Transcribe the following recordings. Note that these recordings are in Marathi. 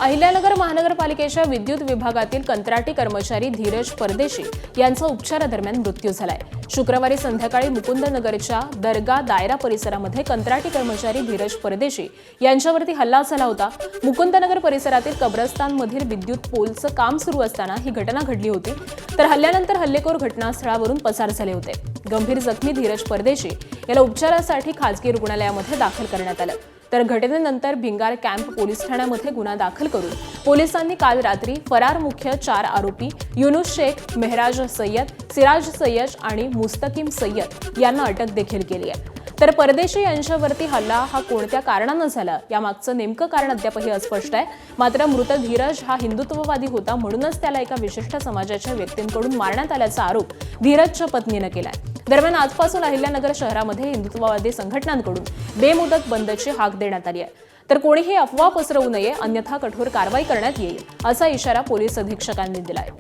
अहिल्यानगर महानगरपालिकेच्या विद्युत विभागातील कंत्राटी कर्मचारी धीरज परदेशी यांचा उपचारादरम्यान मृत्यू झालाय। शुक्रवारी संध्याकाळी मुकुंदनगरच्या दर्गा दायरा परिसरामध्ये कंत्राटी कर्मचारी धीरज परदेशी यांच्यावरती हल्ला झाला होता। मुकुंदनगर परिसरातील कब्रस्तानमधील विद्युत पोलचं काम सुरू असताना ही घटना घडली होती। तर हल्ल्यानंतर हल्लेखोर घटनास्थळावरून पसार झाले होते। गंभीर जखमी धीरज परदेशी याला उपचारासाठी खासगी रुग्णालयामध्ये दाखल करण्यात आलं। तर घटनेनंतर भिंगार कॅम्प पोलीस ठाण्यामध्ये गुन्हा दाखल करून पोलिसांनी काल रात्री फरार मुख्य 4 आरोपी युनुस शेख, मेहराज सय्यद, सिराज सय्यद आणि मुस्तकीम सय्यद यांना अटक देखील केली आहे। तर परदेशी यांच्यावरती हल्ला हा कोणत्या कारणानं झाला यामागचं नेमकं कारण अद्यापही अस्पष्ट आहे। मात्र मृत धीरज हा हिंदुत्ववादी होता, म्हणूनच त्याला एका विशिष्ट समाजाच्या व्यक्तींकडून मारण्यात आल्याचा आरोप धीरजच्या पत्नीने केलाय। दरम्यान आजपासून अहिल्यानगर शहरामध्ये हिंदुत्ववादी संघटनांकडून बेमुदत बंदची हाक देण्यात आली आहे। तर कोणीही अफवा पसरवू नये, अन्यथा कठोर कारवाई करण्यात येईल असा इशारा पोलीस अधीक्षकांनी दिलाय।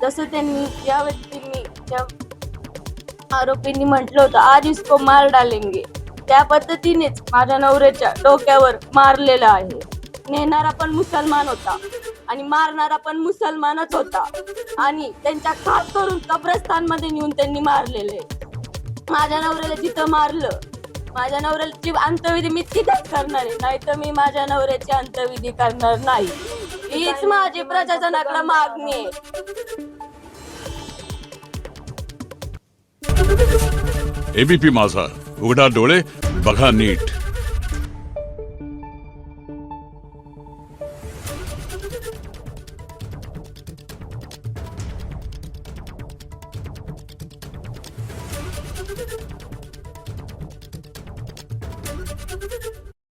जसं त्यांनी या व्यक्तींनी त्या आरोपींनी म्हटलं होतं आज इसको मार डालेंगे, त्या पद्धतीनेच माझ्या नवऱ्याच्या डोक्यावर मारलेलं आहे। नेणारा पण मुसलमान होता आणि मारणारा पण मुसलमानच होता आणि त्यांच्या खास करून कब्रस्तान मध्ये नेऊन त्यांनी मारलेले। माझ्या नवऱ्याला जिथं मारलं, माझ्या नवऱ्याची अंत्यविधी मी तिथेच करणार आहे, नाही तर मी माझ्या नवऱ्याची अंत्यविधी करणार नाही। हीच माझी प्रशासनाकडे मागणी आहे। एबीपी माझा, उघडा डोळे बघा नीट।